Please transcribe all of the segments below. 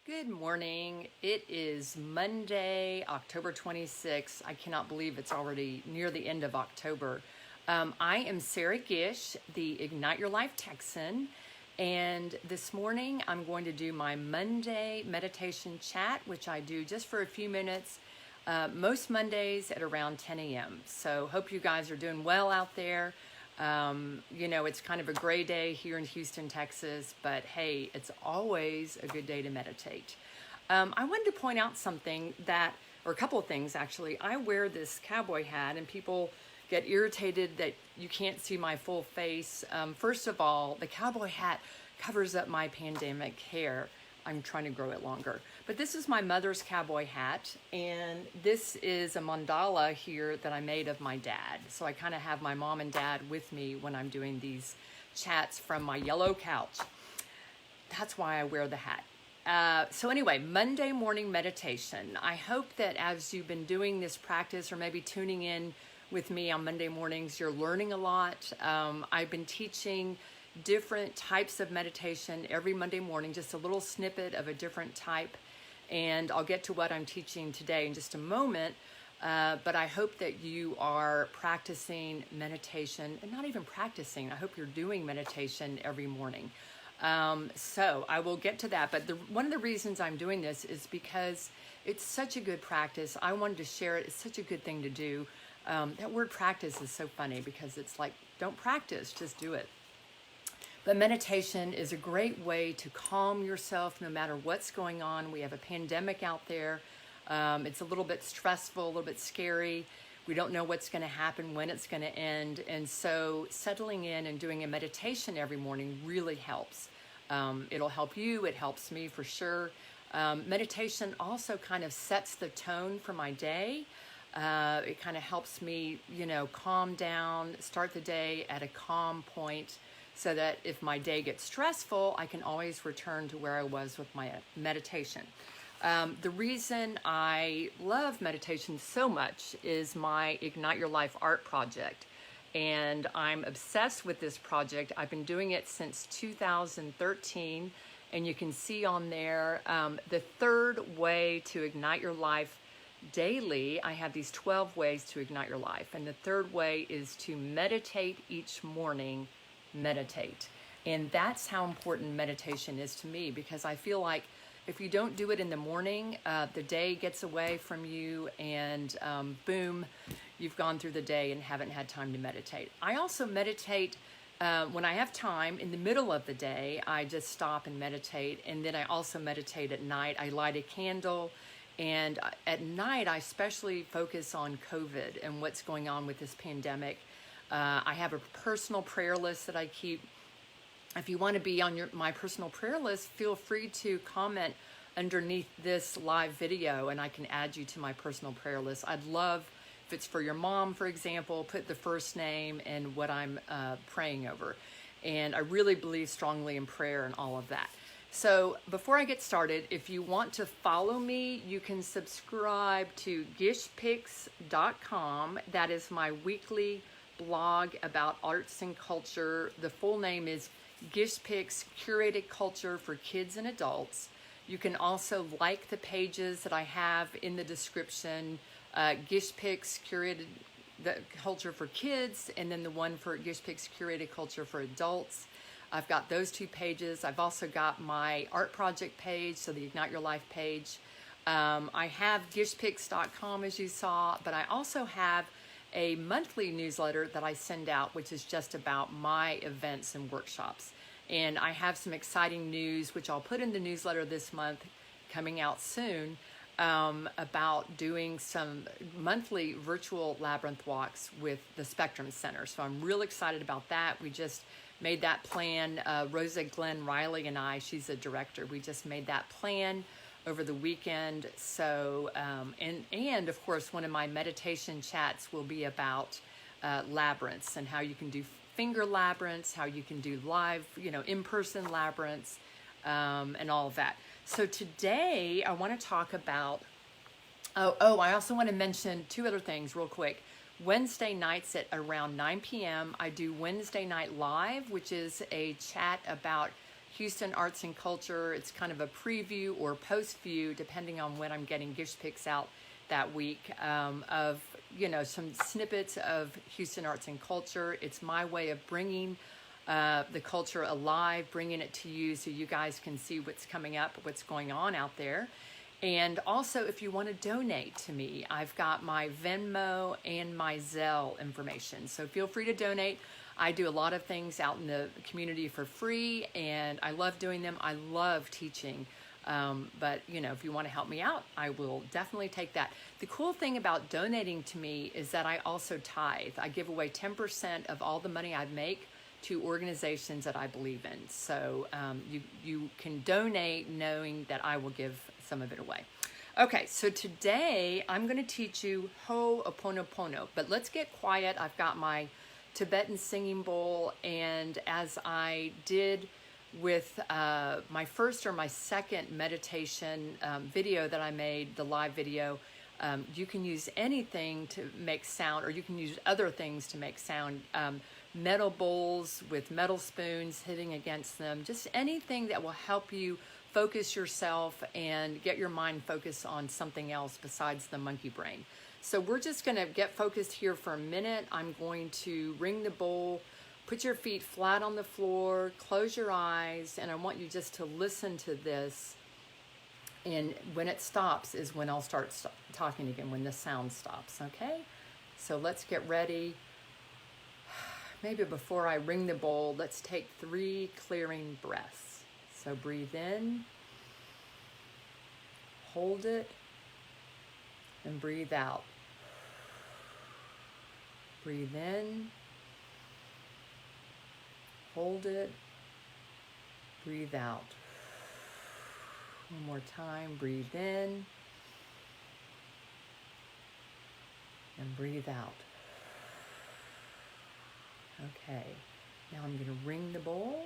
Good morning. It is Monday, October 26th. I cannot believe it's already near the end of October. I am Sarah Gish, the Ignite Your Life Texan, and this morning I'm going to do my Monday meditation chat, which I do just for a few minutes, most Mondays at around 10 a.m. So hope you guys are doing well out there. It's kind of a gray day here in Houston, Texas, but hey, it's always a good day to meditate. I wanted to point out something or a couple of things actually. I wear this cowboy hat and people get irritated that you can't see my full face. First of all, the cowboy hat covers up my pandemic hair. I'm trying to grow it longer. But this is my mother's cowboy hat, and this is a mandala here that I made of my dad. So I kind of have my mom and dad with me when I'm doing these chats from my yellow couch. That's why I wear the hat. So anyway, Monday morning meditation. I hope that as you've been doing this practice or maybe tuning in with me on Monday mornings, you're learning a lot. I've been teaching different types of meditation every Monday morning, just a little snippet of a different type. And I'll get to what I'm teaching today in just a moment. But I hope that you are practicing meditation, and not even practicing. I hope you're doing meditation every morning. So I will get to that. But one of the reasons I'm doing this is because it's such a good practice. I wanted to share it. It's such a good thing to do. That word practice is so funny because it's like, don't practice, just do it. But meditation is a great way to calm yourself no matter what's going on. We have a pandemic out there. It's a little bit stressful, a little bit scary. We don't know what's going to happen, when it's going to end. And so settling in and doing a meditation every morning really helps. It'll help you. It helps me for sure. Meditation also kind of sets the tone for my day. It kind of helps me, calm down, start the day at a calm point, so that if my day gets stressful, I can always return to where I was with my meditation. The reason I love meditation so much is my Ignite Your Life art project. And I'm obsessed with this project. I've been doing it since 2013. And you can see on there the third way to ignite your life daily. I have these 12 ways to ignite your life. And the third way is to meditate each morning. Meditate. And that's how important meditation is to me, because I feel like if you don't do it in the morning, the day gets away from you and boom, you've gone through the day and haven't had time to meditate. I also meditate when I have time in the middle of the day. I just stop and meditate, and then I also meditate at night. I light a candle, and at night I especially focus on COVID and what's going on with this pandemic. I have a personal prayer list that I keep. If you want to be on my personal prayer list, feel free to comment underneath this live video and I can add you to my personal prayer list. I'd love, if it's for your mom, for example, put the first name and what I'm praying over. And I really believe strongly in prayer and all of that. So before I get started, if you want to follow me, you can subscribe to gishpicks.com. That is my weekly blog about arts and culture. The full name is Gish Picks Curated Culture for Kids and Adults. You can also like the pages that I have in the description. Gish Picks Curated the Culture for Kids, and then the one for Gish Picks Curated Culture for Adults. I've got those two pages. I've also got my art project page, so the Ignite Your Life page. I have gishpicks.com, as you saw, but I also have a monthly newsletter that I send out, which is just about my events and workshops. And I have some exciting news, which I'll put in the newsletter this month, coming out soon, about doing some monthly virtual labyrinth walks with the Spectrum Center. So I'm real excited about that. We just made that plan. Rosa Glenn Riley and I, she's a director, we just made that plan over the weekend. So, and of course, one of my meditation chats will be about labyrinths and how you can do finger labyrinths, how you can do live, in-person labyrinths, and all of that. So today I want to talk about, I also want to mention two other things real quick. Wednesday nights at around 9 p.m., I do Wednesday Night Live, which is a chat about Houston Arts and Culture. It's kind of a preview or post view, depending on when I'm getting Gish picks out that week, of, you know, some snippets of Houston Arts and Culture. It's my way of bringing the culture alive, bringing it to you so you guys can see what's coming up, what's going on out there. And also, if you want to donate to me, I've got my Venmo and my Zelle information. So feel free to donate. I do a lot of things out in the community for free, and I love doing them. I love teaching. But, you know, if you want to help me out, I will definitely take that. The cool thing about donating to me is that I also tithe. I give away 10% of all the money I make to organizations that I believe in. So you can donate knowing that I will give some of it away. Okay, so today I'm going to teach you Ho'oponopono, but let's get quiet. I've got my Tibetan singing bowl, and as I did with my first or my second meditation video that I made, the live video, you can use anything to make sound, or you can use other things to make sound. Metal bowls with metal spoons hitting against them, just anything that will help you focus yourself and get your mind focused on something else besides the monkey brain. So we're just going to get focused here for a minute. I'm going to ring the bowl, put your feet flat on the floor, close your eyes, and I want you just to listen to this. And when it stops is when I'll start talking again, when the sound stops, okay? So let's get ready. Maybe before I ring the bowl, let's take 3 clearing breaths. So breathe in, hold it, and breathe out. Breathe in, hold it, breathe out. One more time, breathe in, and breathe out. Okay, now I'm going to ring the bowl.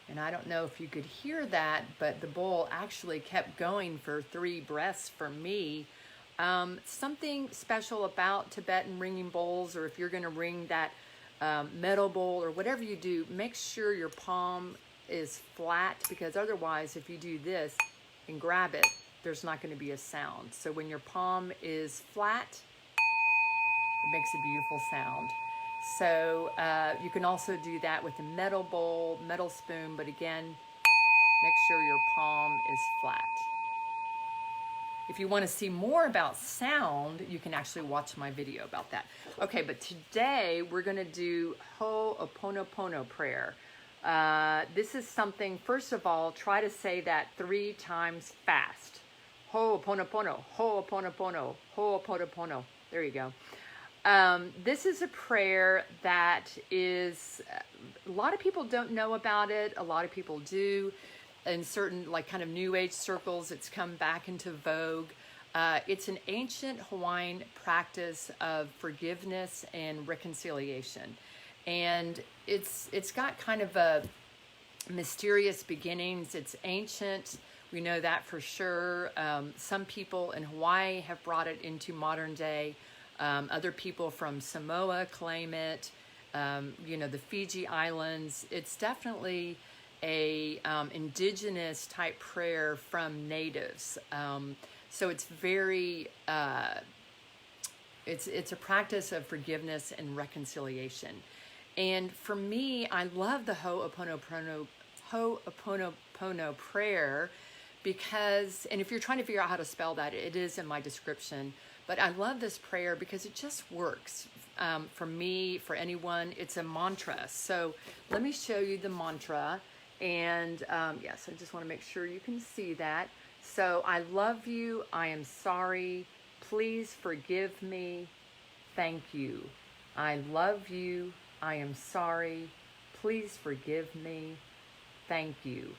And I don't know if you could hear that, but the bowl actually kept going for 3 breaths for me. Something special about Tibetan ringing bowls, or if you're going to ring that metal bowl or whatever you do, make sure your palm is flat, because otherwise if you do this and grab it, there's not going to be a sound. So when your palm is flat, it makes a beautiful sound. So you can also do that with a metal bowl, metal spoon, but again, make sure your palm is flat. If you want to see more about sound, you can actually watch my video about that. Okay, but today we're going to do Ho'oponopono prayer. This is something, first of all, try to say that 3 times fast. Ho'oponopono, Ho'oponopono, Ho'oponopono. There you go. This is a prayer that is, a lot of people don't know about it. A lot of people do. In certain, like, kind of New Age circles, it's come back into vogue. It's an ancient Hawaiian practice of forgiveness and reconciliation. And it's got kind of a mysterious beginnings. It's ancient. We know that for sure. Some people in Hawaii have brought it into modern day. Other people from Samoa claim it. You know, the Fiji Islands. It's definitely a indigenous type prayer from natives. So it's very, it's a practice of forgiveness and reconciliation. And for me, I love the Ho'oponopono prayer because, and if you're trying to figure out how to spell that, it is in my description. But I love this prayer because it just works for me, for anyone. It's a mantra. So let me show you the mantra. And yes, I just want to make sure you can see that. So I love you. I am sorry. Please forgive me. Thank you. I love you. I am sorry. Please forgive me. Thank you.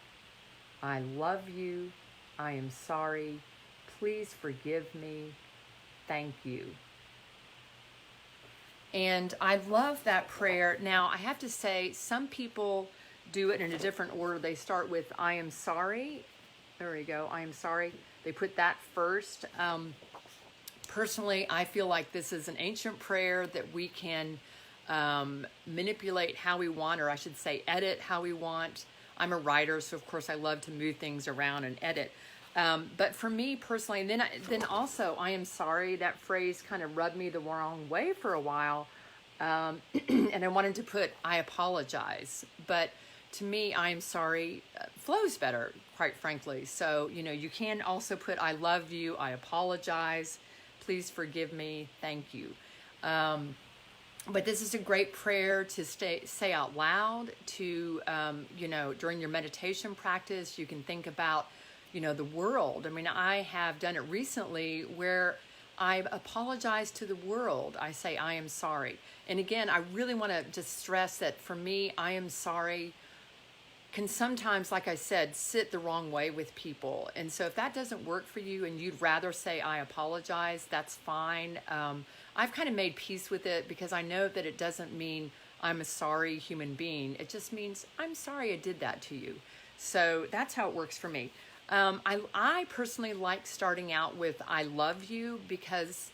I love you. I am sorry. please forgive me. Thank you. And I love that prayer. Now, I have to say, some people do it in a different order. They start with, I am sorry. There we go. I am sorry. They put that first. Personally, I feel like this is an ancient prayer that we can manipulate how we want, or I should say edit how we want. I'm a writer, so of course I love to move things around and edit. But for me personally, and then also, I am sorry, that phrase kind of rubbed me the wrong way for a while. And I wanted to put, I apologize. But to me, I am sorry flows better, quite frankly. So, you can also put, I love you, I apologize, please forgive me, thank you. But this is a great prayer to say out loud, to, during your meditation practice. You can think about, the world. I mean, I have done it recently where I apologize to the world. I say, I am sorry. And again, I really want to just stress that for me, I am sorry can sometimes, like I said, sit the wrong way with people. And so if that doesn't work for you and you'd rather say, I apologize, that's fine. I've kind of made peace with it because I know that it doesn't mean I'm a sorry human being. It just means, I'm sorry I did that to you. So that's how it works for me. I personally like starting out with I love you because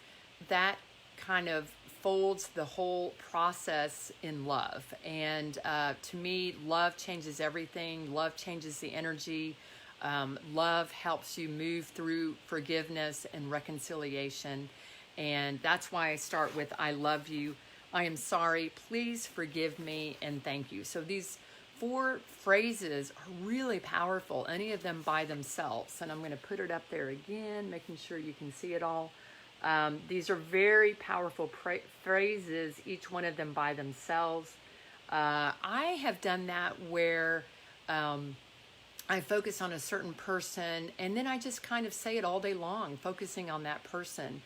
that kind of folds the whole process in love. And to me, love changes everything. Love changes the energy. Love helps you move through forgiveness and reconciliation. And that's why I start with I love you. I am sorry. Please forgive me and thank you. So these 4 phrases are really powerful, any of them by themselves. And I'm going to put it up there again, making sure you can see it all. These are very powerful phrases, each one of them by themselves. I have done that where I focus on a certain person and then I just kind of say it all day long, focusing on that person.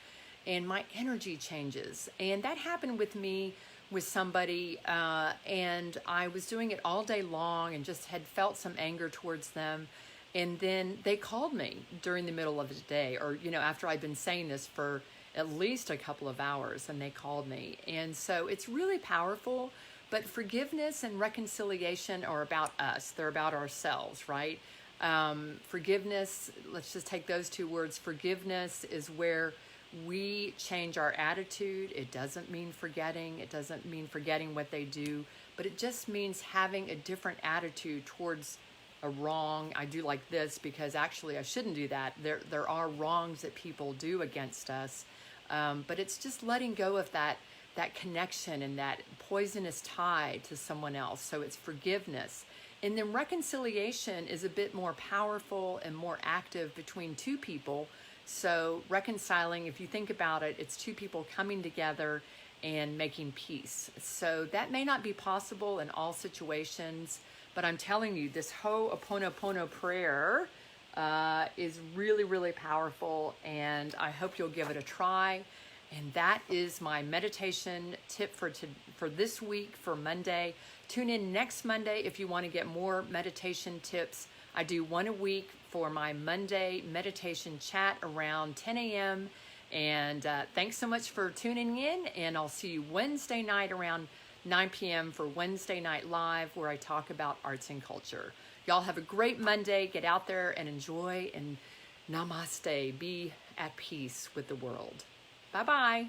And my energy changes. And that happened with me with somebody, and I was doing it all day long and just had felt some anger towards them. And then they called me during the middle of the day, or, after I'd been saying this for at least a couple of hours, and they called me. And so it's really powerful, but forgiveness and reconciliation are about us. They're about ourselves, right? Forgiveness, let's just take those 2 words. Forgiveness is where we change our attitude. It doesn't mean forgetting. It doesn't mean forgetting what they do, but it just means having a different attitude towards a wrong. I do like this because actually I shouldn't do that. There are wrongs that people do against us, but it's just letting go of that connection and that poisonous tie to someone else. So it's forgiveness. And then reconciliation is a bit more powerful and more active between 2 people. So reconciling, if you think about it, it's 2 people coming together and making peace. So that may not be possible in all situations, but I'm telling you, this Ho'oponopono prayer is really, really powerful, and I hope you'll give it a try. And that is my meditation tip for this week, for Monday. Tune in next Monday if you want to get more meditation tips. I do 1 a week for my Monday meditation chat around 10 a.m. And thanks so much for tuning in. And I'll see you Wednesday night around 9 p.m. for Wednesday Night Live, where I talk about arts and culture. Y'all have a great Monday. Get out there and enjoy. And namaste. Be at peace with the world. Bye-bye.